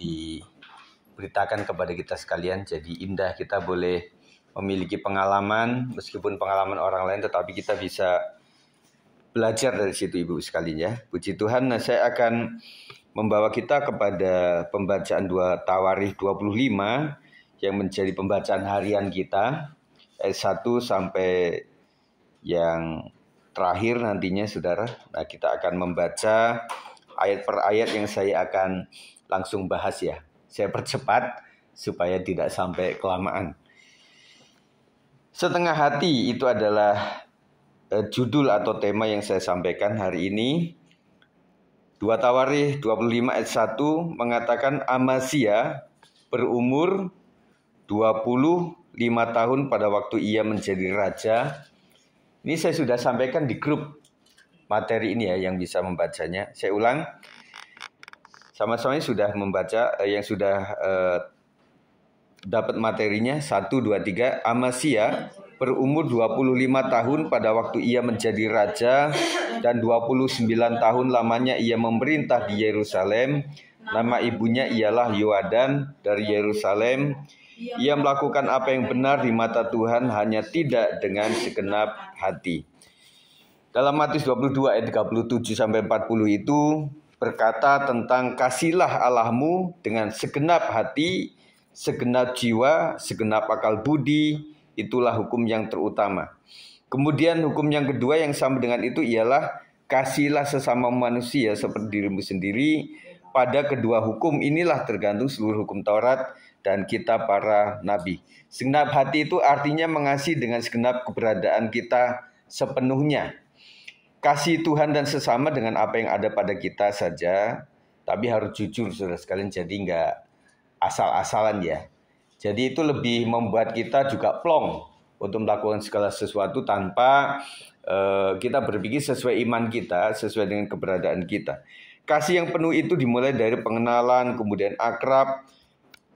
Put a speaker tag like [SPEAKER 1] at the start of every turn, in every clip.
[SPEAKER 1] diberitakan kepada kita sekalian. Jadi indah kita boleh memiliki pengalaman, meskipun pengalaman orang lain, tetapi kita bisa belajar dari situ Ibu sekalian ya. Puji Tuhan. Nah, saya akan membawa kita kepada pembacaan 2 Tawarikh 25 yang menjadi pembacaan harian kita, ayat 1 sampai yang terakhir nantinya saudara. Nah, kita akan membaca ayat per ayat yang saya akan langsung bahas ya. Saya percepat supaya tidak sampai kelamaan. Setengah hati itu adalah judul atau tema yang saya sampaikan hari ini. 2 Tawarikh 25 ayat 1 mengatakan Amazia berumur 25 tahun pada waktu ia menjadi raja. Ini saya sudah sampaikan di grup materi ini ya, yang bisa membacanya. Saya ulang. Sama-sama sudah membaca, yang sudah dapat materinya. 1, 2, 3. Amazia berumur 25 tahun pada waktu ia menjadi raja, dan 29 tahun lamanya ia memerintah di Yerusalem. Nama ibunya ialah Yoadan dari Yerusalem. Ia melakukan apa yang benar di mata Tuhan, hanya tidak dengan segenap hati. Dalam Matius 22 ayat 37 sampai 40 itu berkata tentang kasihlah Allahmu dengan segenap hati, segenap jiwa, segenap akal budi. Itulah hukum yang terutama. Kemudian hukum yang kedua yang sama dengan itu ialah kasihlah sesama manusia seperti dirimu sendiri. Pada kedua hukum inilah tergantung seluruh hukum Taurat dan kitab para nabi. Segenap hati itu artinya mengasihi dengan segenap keberadaan kita sepenuhnya. Kasih Tuhan dan sesama dengan apa yang ada pada kita saja. Tapi harus jujur saudara sekalian, jadi nggak asal-asalan ya. Jadi itu lebih membuat kita juga plong untuk melakukan segala sesuatu tanpa kita berpikir sesuai iman kita, sesuai dengan keberadaan kita. Kasih yang penuh itu dimulai dari pengenalan, kemudian akrab,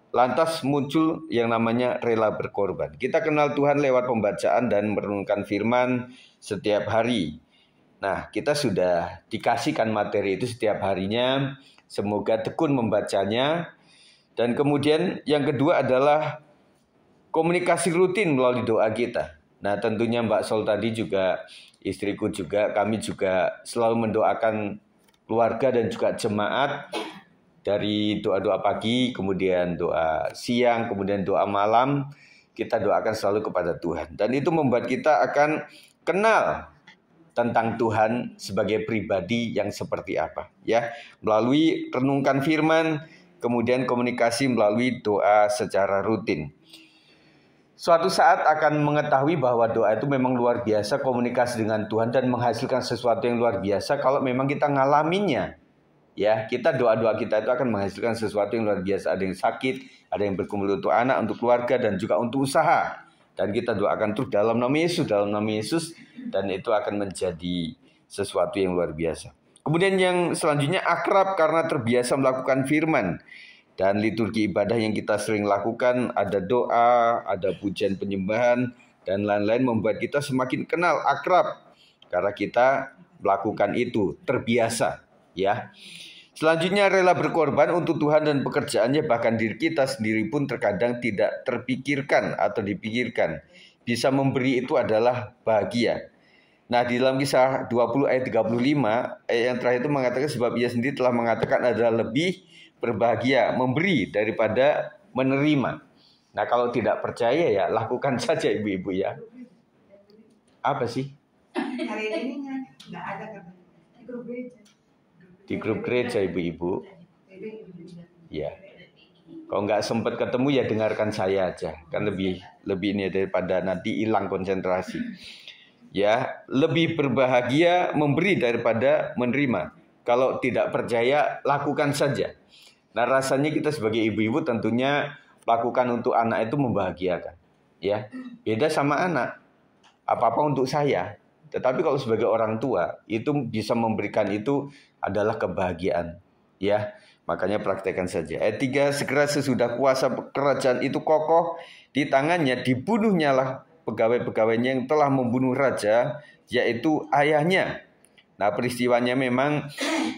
[SPEAKER 1] lantas muncul yang namanya rela berkorban. Kita kenal Tuhan lewat pembacaan dan merenungkan firman setiap hari. Nah, kita sudah dikasihkan materi itu setiap harinya. Semoga tekun membacanya. Dan kemudian yang kedua adalah komunikasi rutin melalui doa kita. Nah, tentunya Mbak Sol tadi juga, istriku juga, kami juga selalu mendoakan keluarga dan juga jemaat. Dari doa-doa pagi, kemudian doa siang, kemudian doa malam, kita doakan selalu kepada Tuhan. Dan itu membuat kita akan kenal tentang Tuhan sebagai pribadi yang seperti apa. Ya, melalui renungkan firman, kemudian komunikasi melalui doa secara rutin. Suatu saat akan mengetahui bahwa doa itu memang luar biasa, komunikasi dengan Tuhan dan menghasilkan sesuatu yang luar biasa kalau memang kita ngalaminya. Ya, kita doa-doa kita itu akan menghasilkan sesuatu yang luar biasa. Ada yang sakit, ada yang berkumpul untuk anak, untuk keluarga, dan juga untuk usaha. Dan kita doakan terus dalam nama Yesus, dan itu akan menjadi sesuatu yang luar biasa. Kemudian yang selanjutnya akrab karena terbiasa melakukan firman. Dan liturgi ibadah yang kita sering lakukan, ada doa, ada pujian penyembahan, dan lain-lain membuat kita semakin kenal, akrab. Karena kita melakukan itu, terbiasa. Ya. Selanjutnya rela berkorban untuk Tuhan dan pekerjaannya, bahkan diri kita sendiri pun terkadang tidak terpikirkan atau dipikirkan. Bisa memberi itu adalah bahagia. Nah, di dalam Kisah 20 ayat 35, ayat yang terakhir itu mengatakan sebab ia sendiri telah mengatakan adalah lebih berbahagia memberi daripada menerima. Nah, kalau tidak percaya ya lakukan saja ibu-ibu ya. Apa sih?
[SPEAKER 2] Hari ini nggak ada
[SPEAKER 1] di grup gereja ibu-ibu. Ya. Kalau nggak sempat ketemu ya dengarkan saya aja. Kan lebih ini daripada nanti hilang konsentrasi. Ya, lebih berbahagia memberi daripada menerima. Kalau tidak percaya lakukan saja. Nah, rasanya kita sebagai ibu-ibu tentunya lakukan untuk anak itu membahagiakan. Ya. Beda sama anak. Apa-apa untuk saya. Tetapi kalau sebagai orang tua itu bisa memberikan itu adalah kebahagiaan. Ya, makanya praktekkan saja. Ayat 3, segera sesudah kuasa kerajaan itu kokoh di tangannya, dibunuhnyalah pegawai-pegawainya yang telah membunuh raja, yaitu ayahnya. Nah, peristiwanya memang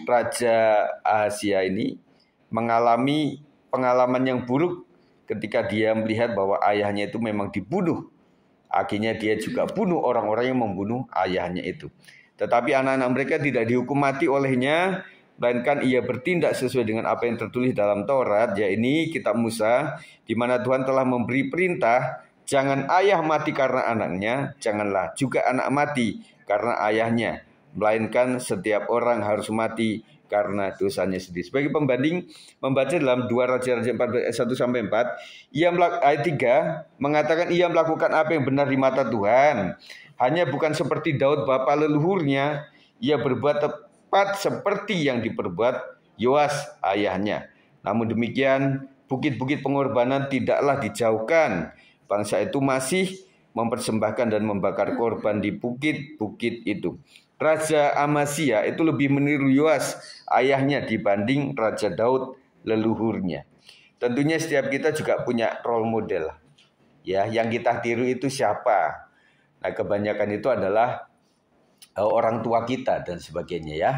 [SPEAKER 1] Raja Ahazia ini mengalami pengalaman yang buruk ketika dia melihat bahwa ayahnya itu memang dibunuh. Akhirnya dia juga bunuh orang-orang yang membunuh ayahnya itu. Tetapi anak-anak mereka tidak dihukum mati olehnya, melainkan ia bertindak sesuai dengan apa yang tertulis dalam Taurat, yaitu kitab Musa, di mana Tuhan telah memberi perintah, jangan ayah mati karena anaknya, janganlah juga anak mati karena ayahnya, melainkan setiap orang harus mati karena dosanya sendiri. Sebagai pembanding, membaca dalam 2 Raja-Raja 14 ayat 1 sampai 4, ayat 3 mengatakan ia melakukan apa yang benar di mata Tuhan. Hanya bukan seperti Daud bapa leluhurnya, ia berbuat tepat seperti yang diperbuat Yoas ayahnya. Namun demikian, bukit-bukit pengorbanan tidaklah dijauhkan. Bangsa itu masih mempersembahkan dan membakar korban di bukit-bukit itu. Raja Amasya itu lebih meniru Yoas ayahnya dibanding Raja Daud leluhurnya. Tentunya setiap kita juga punya role model. Ya, yang kita tiru itu siapa? Nah, kebanyakan itu adalah orang tua kita dan sebagainya ya.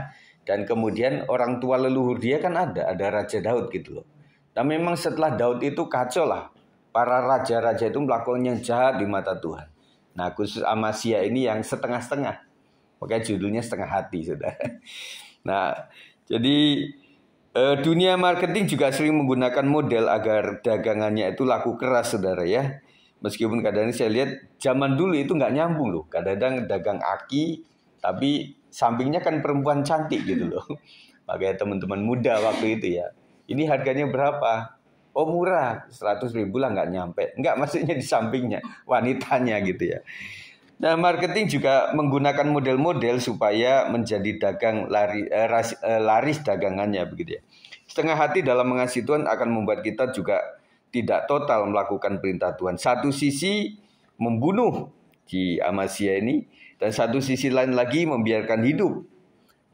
[SPEAKER 1] Dan kemudian orang tua leluhur dia kan ada Raja Daud gitu loh. Nah, memang setelah Daud itu kacau lah. Para raja-raja itu melakukan yang jahat di mata Tuhan. Nah, khusus Amasya ini yang setengah-setengah. Makanya judulnya setengah hati, saudara. Nah, jadi dunia marketing juga sering menggunakan model agar dagangannya itu laku keras, saudara ya. Meskipun kadang-kadang saya lihat zaman dulu itu nggak nyambung loh. Kadang-kadang dagang aki, tapi sampingnya kan perempuan cantik gitu loh. Makanya teman-teman muda waktu itu ya. Ini harganya berapa? Oh murah, 100.000 lah nggak nyampe. Nggak, maksudnya di sampingnya, wanitanya gitu ya. Nah, marketing juga menggunakan model-model supaya menjadi dagang laris dagangannya begitu ya. Setengah hati dalam mengasihi Tuhan akan membuat kita juga tidak total melakukan perintah Tuhan. Satu sisi membunuh di Amasya ini, dan satu sisi lain lagi membiarkan hidup.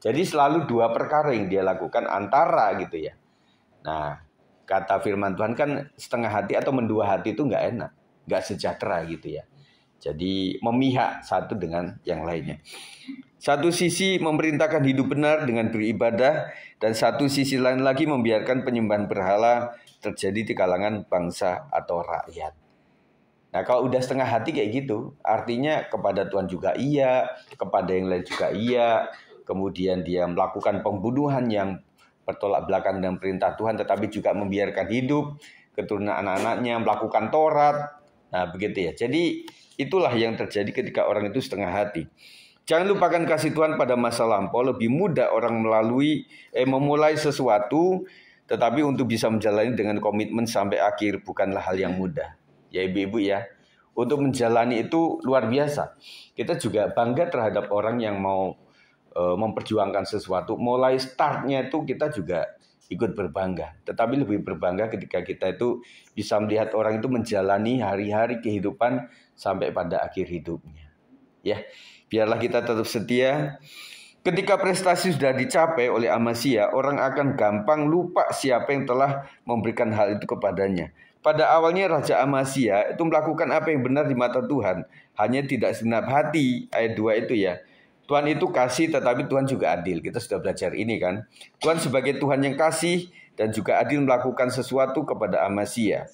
[SPEAKER 1] Jadi selalu dua perkara yang dia lakukan antara gitu ya. Nah, kata firman Tuhan kan setengah hati atau mendua hati itu nggak enak, nggak sejahtera gitu ya. Jadi memihak satu dengan yang lainnya. Satu sisi memerintahkan hidup benar dengan beribadah, dan satu sisi lain lagi membiarkan penyembahan berhala terjadi di kalangan bangsa atau rakyat. Nah, kalau udah setengah hati kayak gitu, artinya kepada Tuhan juga iya, kepada yang lain juga iya. Kemudian dia melakukan pembunuhan yang bertolak belakang dengan perintah Tuhan, tetapi juga membiarkan hidup keturunan anak-anaknya, melakukan Taurat. Nah, begitu ya. Jadi itulah yang terjadi ketika orang itu setengah hati. Jangan lupakan kasih Tuhan pada masa lampau. Lebih mudah orang memulai sesuatu, tetapi untuk bisa menjalani dengan komitmen sampai akhir bukanlah hal yang mudah. Ya ibu-ibu ya, untuk menjalani itu luar biasa. Kita juga bangga terhadap orang yang mau memperjuangkan sesuatu. Mulai startnya itu kita juga ikut berbangga. Tetapi lebih berbangga ketika kita itu bisa melihat orang itu menjalani hari-hari kehidupan sampai pada akhir hidupnya. Ya, biarlah kita tetap setia. Ketika prestasi sudah dicapai oleh Amasya, orang akan gampang lupa siapa yang telah memberikan hal itu kepadanya. Pada awalnya Raja Amasya itu melakukan apa yang benar di mata Tuhan, hanya tidak segenap hati. Ayat 2 itu ya. Tuhan itu kasih, tetapi Tuhan juga adil. Kita sudah belajar ini kan. Tuhan sebagai Tuhan yang kasih dan juga adil melakukan sesuatu kepada Amasya.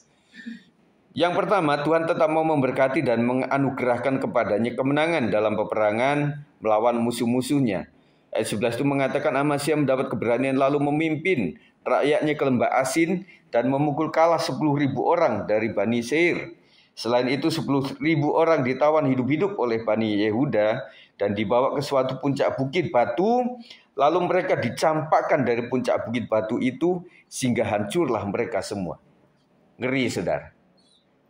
[SPEAKER 1] Yang pertama, Tuhan tetap mau memberkati dan menganugerahkan kepadanya kemenangan dalam peperangan melawan musuh-musuhnya. Ayat 11 itu mengatakan Amasya mendapat keberanian lalu memimpin rakyatnya ke lembah Asin dan memukul kalah 10.000 orang dari Bani Seir. Selain itu 10.000 orang ditawan hidup-hidup oleh Bani Yehuda dan dibawa ke suatu puncak bukit batu. Lalu mereka dicampakkan dari puncak bukit batu itu sehingga hancurlah mereka semua. Ngeri saudara.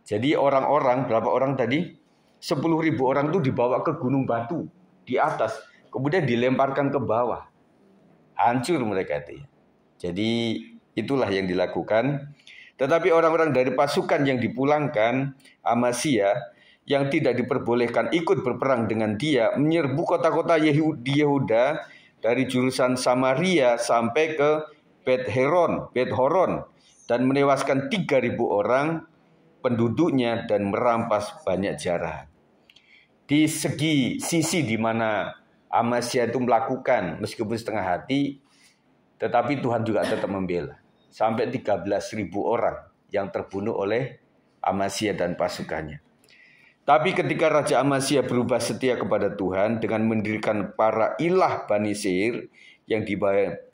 [SPEAKER 1] Jadi orang-orang, berapa orang tadi? 10.000 orang itu dibawa ke gunung batu di atas. Kemudian dilemparkan ke bawah. Hancur mereka itu ya. Jadi itulah yang dilakukan. Tetapi orang-orang dari pasukan yang dipulangkan, Amasya, yang tidak diperbolehkan ikut berperang dengan dia, menyerbu kota-kota di Yehuda dari jurusan Samaria sampai ke Bet-Horon, dan menewaskan 3.000 orang penduduknya dan merampas banyak jarahan. Di sisi di mana Amasya itu melakukan meskipun setengah hati, tetapi Tuhan juga tetap membela. sampai 13.000 orang yang terbunuh oleh Amasya dan pasukannya. Tapi ketika Raja Amasya berubah setia kepada Tuhan dengan mendirikan para ilah Bani Seir yang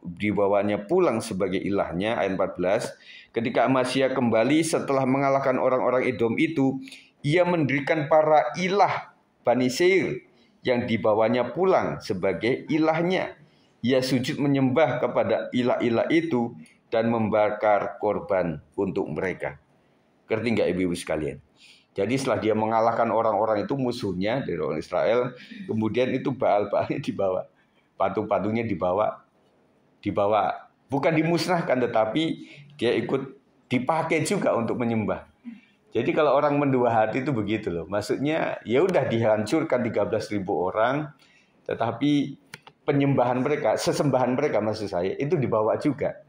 [SPEAKER 1] dibawanya pulang sebagai ilahnya, ayat 14. Ketika Amasya kembali setelah mengalahkan orang-orang Edom itu, ia mendirikan para ilah Bani Seir yang dibawanya pulang sebagai ilahnya. Ia sujud menyembah kepada ilah-ilah itu dan membakar korban untuk mereka. Ngerti nggak ibu-ibu sekalian? Jadi setelah dia mengalahkan orang-orang itu musuhnya dari orang Israel, kemudian itu Baal-Baalnya dibawa, patung-patungnya dibawa, bukan dimusnahkan, tetapi dia ikut dipakai juga untuk menyembah. Jadi kalau orang mendua hati itu begitu loh, maksudnya ya udah dihancurkan 13.000 orang, tetapi penyembahan mereka, sesembahan mereka maksud saya itu dibawa juga.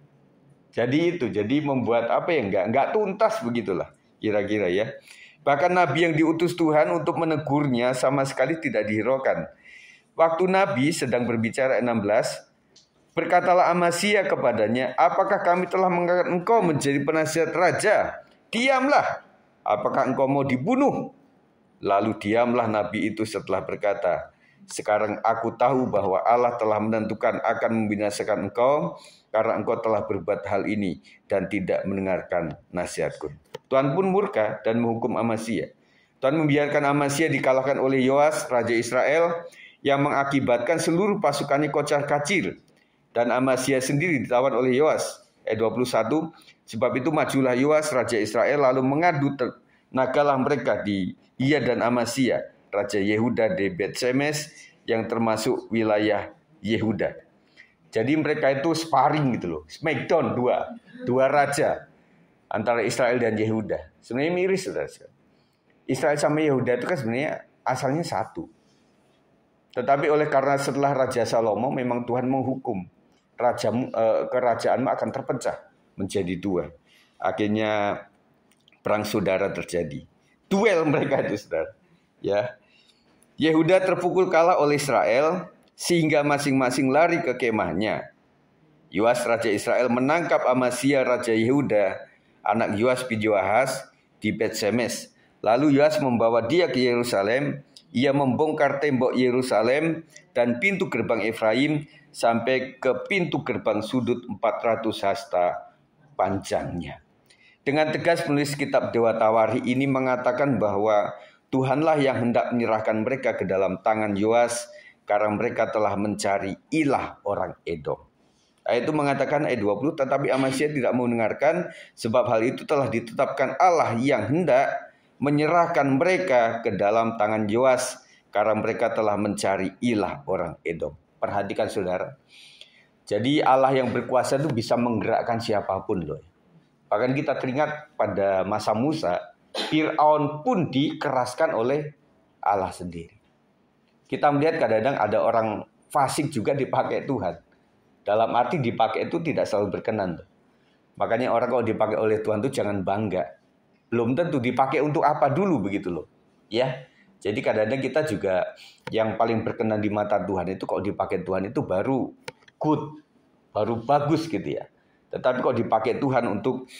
[SPEAKER 1] Jadi membuat apa ya, nggak tuntas begitulah kira-kira ya. Bahkan Nabi yang diutus Tuhan untuk menegurnya sama sekali tidak dihiraukan. Waktu Nabi sedang berbicara 16, berkatalah Amasya kepadanya, apakah kami telah mengangkat engkau menjadi penasihat raja? Diamlah, apakah engkau mau dibunuh? Lalu diamlah Nabi itu setelah berkata, sekarang aku tahu bahwa Allah telah menentukan akan membinasakan engkau, karena engkau telah berbuat hal ini dan tidak mendengarkan nasihatku. Tuhan pun murka dan menghukum Amasya. Tuhan membiarkan Amasya dikalahkan oleh Yoas, Raja Israel, yang mengakibatkan seluruh pasukannya kocar-kacir. Dan Amasya sendiri ditawan oleh Yoas. Ayat 21, sebab itu majulah Yoas, Raja Israel, lalu mengadu tenagalah mereka di ia dan Amasya, Raja Yehuda di Bet-Semes, yang termasuk wilayah Yehuda. Jadi mereka itu sparring gitu loh, smackdown dua raja antara Israel dan Yehuda. Sebenarnya miris, saudara. Israel sama Yehuda itu kan sebenarnya asalnya satu. Tetapi karena setelah Raja Salomo memang Tuhan menghukum kerajaanmu akan terpecah menjadi dua. Akhirnya perang saudara terjadi. Duel mereka itu, saudara. Ya. Yehuda terpukul kalah oleh Israel sehingga masing-masing lari ke kemahnya. Yoas Raja Israel menangkap Amasya Raja Yehuda, anak Yoas bin Joahaz, di Bet-Semes. Lalu Yoas membawa dia ke Yerusalem. Ia membongkar tembok Yerusalem dan pintu gerbang Efraim sampai ke pintu gerbang sudut 400 hasta panjangnya. Dengan tegas penulis kitab Dewa Tawari ini mengatakan bahwa Tuhanlah yang hendak menyerahkan mereka ke dalam tangan Yoas karena mereka telah mencari ilah orang Edom. Ayat itu mengatakan ayat 20, tetapi Amasya tidak mau mendengarkan sebab hal itu telah ditetapkan Allah yang hendak menyerahkan mereka ke dalam tangan Yoas karena mereka telah mencari ilah orang Edom. Perhatikan saudara. Jadi Allah yang berkuasa itu bisa menggerakkan siapapun loh. Bahkan kita teringat pada masa Musa, Fir'aun pun dikeraskan oleh Allah sendiri. Kita melihat kadang-kadang ada orang fasik juga dipakai Tuhan. Dalam arti dipakai itu tidak selalu berkenan. Makanya orang kalau dipakai oleh Tuhan itu jangan bangga. Belum tentu dipakai untuk apa dulu begitu loh. Ya. Jadi kadang-kadang kita juga yang paling berkenan di mata Tuhan itu kalau dipakai Tuhan itu baru good, baru bagus gitu ya. Tetapi kalau dipakai Tuhan untuk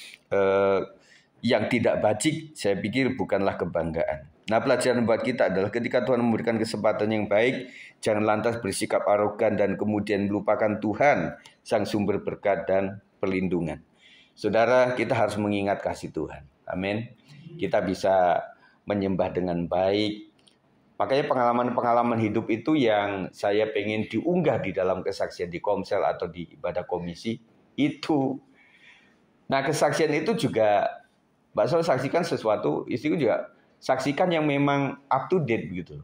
[SPEAKER 1] yang tidak bajik, saya pikir bukanlah kebanggaan. Nah, pelajaran buat kita adalah ketika Tuhan memberikan kesempatan yang baik, jangan lantas bersikap arogan dan kemudian melupakan Tuhan, sang sumber berkat dan perlindungan. Saudara, kita harus mengingat kasih Tuhan. Amin. Kita bisa menyembah dengan baik. Makanya pengalaman-pengalaman hidup itu yang saya pengen diunggah di dalam kesaksian di Komsel atau di ibadah komisi itu. Nah, kesaksian itu juga Mbak Sol saksikan sesuatu, istriku juga saksikan yang memang up to date begitu.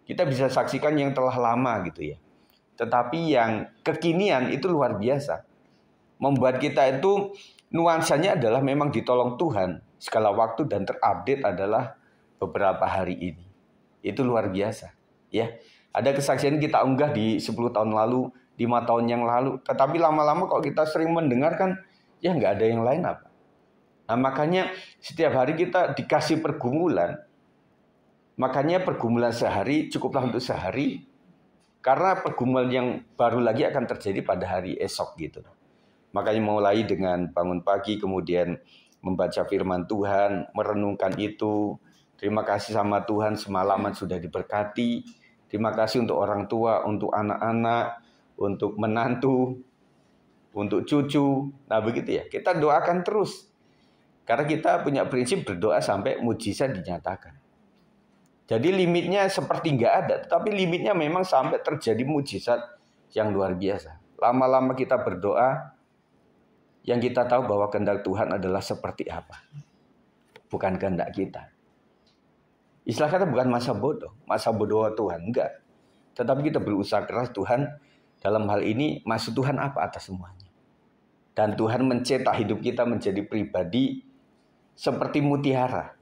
[SPEAKER 1] Kita bisa saksikan yang telah lama gitu ya. Tetapi yang kekinian itu luar biasa. Membuat kita itu nuansanya adalah memang ditolong Tuhan segala waktu dan terupdate adalah beberapa hari ini. Itu luar biasa ya. Ada kesaksian kita unggah di 10 tahun lalu, 5 tahun yang lalu. Tetapi lama-lama kalau kita sering mendengarkan, ya nggak ada yang lain apa. Nah, makanya setiap hari kita dikasih pergumulan. Makanya pergumulan sehari cukuplah untuk sehari. Karena pergumulan yang baru lagi akan terjadi pada hari esok gitu. Makanya mulai dengan bangun pagi, kemudian membaca firman Tuhan, merenungkan itu. Terima kasih sama Tuhan semalaman sudah diberkati. Terima kasih untuk orang tua, untuk anak-anak, untuk menantu, untuk cucu. Nah begitu ya, kita doakan terus. Karena kita punya prinsip berdoa sampai mujizat dinyatakan. Jadi limitnya seperti nggak ada, tapi limitnya memang sampai terjadi mujizat yang luar biasa. Lama-lama kita berdoa, yang kita tahu bahwa kehendak Tuhan adalah seperti apa. Bukan kehendak kita. Istilah kata bukan masa bodoh Tuhan, enggak. Tetapi kita berusaha keras, Tuhan dalam hal ini maksud Tuhan apa atas semuanya. Dan Tuhan mencetak hidup kita menjadi pribadi seperti mutiara.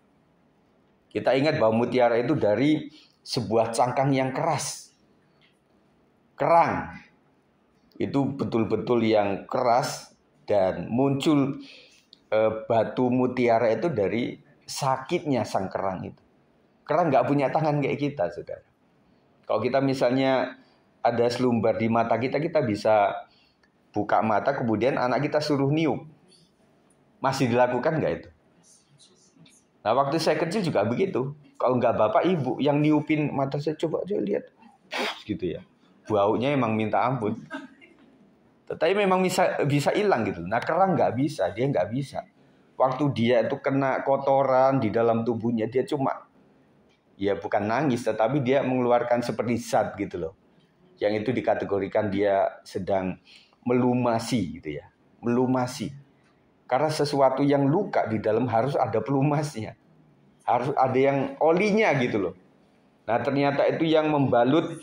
[SPEAKER 1] Kita ingat bahwa mutiara itu dari sebuah cangkang yang keras. Kerang. Itu betul-betul yang keras. Dan muncul batu mutiara itu dari sakitnya sang kerang itu. Kerang nggak punya tangan kayak kita, saudara. Kalau kita misalnya ada selumbar di mata kita, kita bisa buka mata, kemudian anak kita suruh niup. Masih dilakukan nggak itu? Nah, waktu saya kecil juga begitu. Kalau nggak bapak ibu yang niupin mata saya, coba aja lihat. Gitu ya. Baunya emang minta ampun. Tetapi memang bisa hilang gitu. Nah kerang nggak bisa, dia nggak bisa. Waktu dia itu kena kotoran di dalam tubuhnya, dia cuma, ya bukan nangis, tetapi dia mengeluarkan seperti zat gitu loh. Yang itu dikategorikan dia sedang melumasi gitu ya. Melumasi. Karena sesuatu yang luka di dalam harus ada pelumasnya. Harus ada yang olinya gitu loh. Nah ternyata itu yang membalut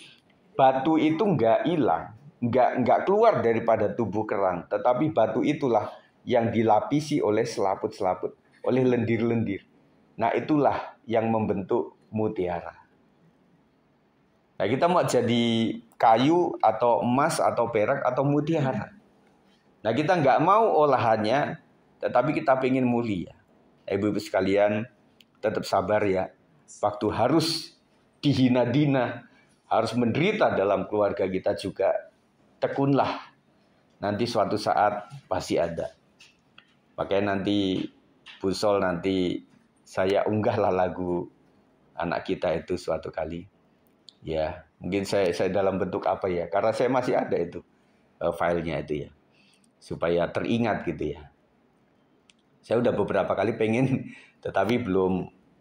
[SPEAKER 1] batu itu nggak hilang. Nggak keluar daripada tubuh kerang, tetapi batu itulah yang dilapisi oleh selaput-selaput, oleh lendir-lendir. Nah itulah yang membentuk mutiara. Nah kita mau jadi kayu atau emas atau perak atau mutiara. Nah kita nggak mau olahannya, tetapi kita pengen mulia. Ibu-ibu sekalian tetap sabar ya. Waktu harus dihina-dina, harus menderita dalam keluarga kita juga. Tekunlah, nanti suatu saat pasti ada. Makanya nanti Bu Sol, nanti saya unggahlah lagu anak kita itu suatu kali. Ya, mungkin saya dalam bentuk apa ya? Karena saya masih ada itu filenya itu ya, supaya teringat gitu ya. Saya udah beberapa kali pengen, tetapi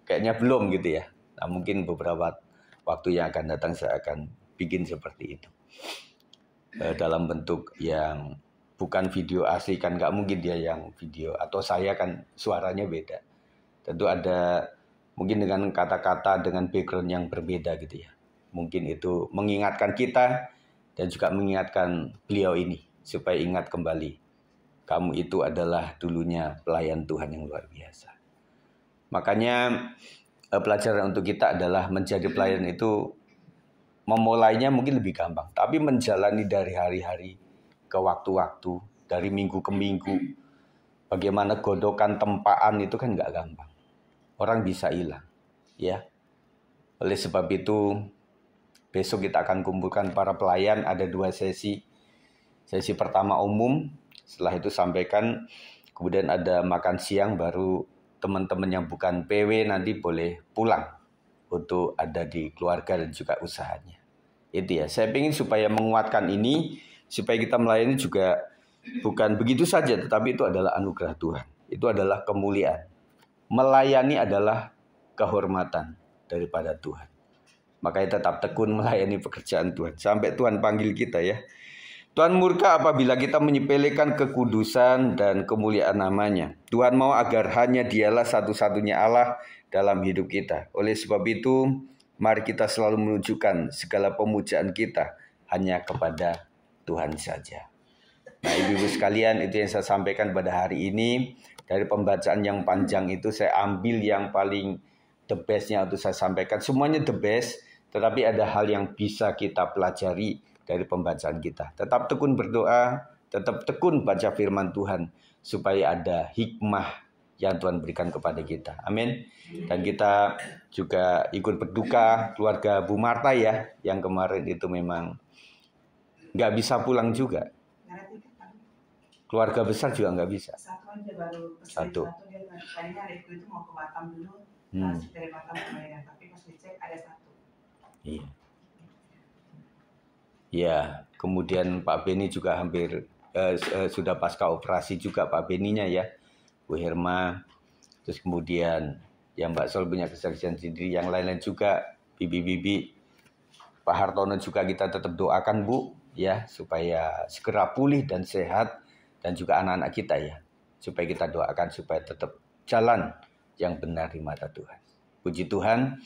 [SPEAKER 1] kayaknya belum gitu ya. Nah mungkin beberapa waktu yang akan datang saya akan bikin seperti itu. Dalam bentuk yang bukan video asli, kan nggak mungkin dia yang video, atau saya kan suaranya beda. Tentu ada mungkin dengan kata-kata dengan background yang berbeda gitu ya. Mungkin itu mengingatkan kita dan juga mengingatkan beliau ini supaya ingat kembali, kamu itu adalah dulunya pelayan Tuhan yang luar biasa. Makanya pelajaran untuk kita adalah menjadi pelayan itu, memulainya mungkin lebih gampang, tapi menjalani dari hari-hari ke waktu-waktu, dari minggu ke minggu, bagaimana godokan tempaan itu kan nggak gampang. Orang bisa hilang, ya. Oleh sebab itu, besok kita akan kumpulkan para pelayan, ada 2 sesi. Sesi pertama umum, setelah itu sampaikan, kemudian ada makan siang, baru teman-teman yang bukan PW nanti boleh pulang untuk ada di keluarga dan juga usahanya. Itu ya, saya ingin supaya menguatkan ini, supaya kita melayani juga bukan begitu saja, tetapi itu adalah anugerah Tuhan. Itu adalah kemuliaan. Melayani adalah kehormatan daripada Tuhan. Makanya tetap tekun melayani pekerjaan Tuhan sampai Tuhan panggil kita ya. Tuhan murka apabila kita menyepelekan kekudusan dan kemuliaan namanya. Tuhan mau agar hanya Dialah satu-satunya Allah dalam hidup kita. Oleh sebab itu, mari kita selalu menunjukkan segala pemujaan kita hanya kepada Tuhan saja. Nah, ibu-ibu sekalian, itu yang saya sampaikan pada hari ini. Dari pembacaan yang panjang itu saya ambil yang paling the best-nya untuk saya sampaikan. Semuanya the best, tetapi ada hal yang bisa kita pelajari dari pembacaan kita. Tetap tekun berdoa, tetap tekun baca firman Tuhan, supaya ada hikmah yang Tuhan berikan kepada kita. Amin. Dan kita juga ikut berduka keluarga Bu Marta ya, yang kemarin itu memang nggak bisa pulang juga. Keluarga besar juga nggak bisa.
[SPEAKER 2] Satu aja baru
[SPEAKER 1] Satu.
[SPEAKER 2] dia tadinya adikku itu mau ke Batam dulu, dari Batam ke Medan, tapi pas dicek ada satu.
[SPEAKER 1] Iya. Ya, kemudian Pak Beni juga hampir sudah pasca operasi juga Pak Beninya ya, Bu Herma. Terus kemudian yang Mbak Sol punya kesaksian sendiri, yang lain-lain juga, bibi-bibi. Pak Hartono juga kita tetap doakan Bu, ya, supaya segera pulih dan sehat, dan juga anak-anak kita ya, supaya kita doakan supaya tetap jalan yang benar di mata Tuhan. Puji Tuhan.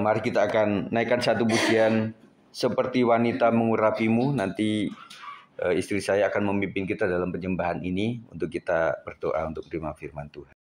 [SPEAKER 1] Mari kita akan naikkan satu pujian seperti wanita mengurapimu. Nanti istri saya akan memimpin kita dalam penyembahan ini untuk kita berdoa untuk terima firman Tuhan.